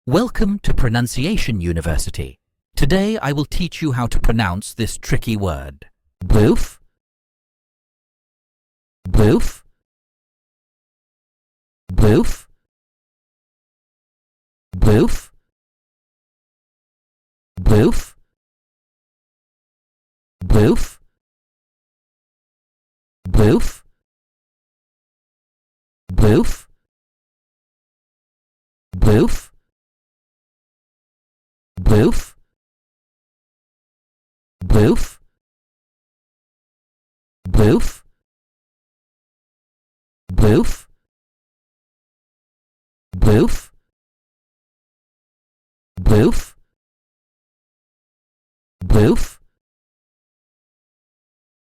Welcome to Pronunciation University. Today I will teach you how to pronounce this tricky word. Boeuf, boeuf, boeuf, boeuf, boeuf, boeuf, boeuf, boeuf, boeuf, boeuf, boeuf, boeuf, boeuf, boeuf, boeuf, boeuf,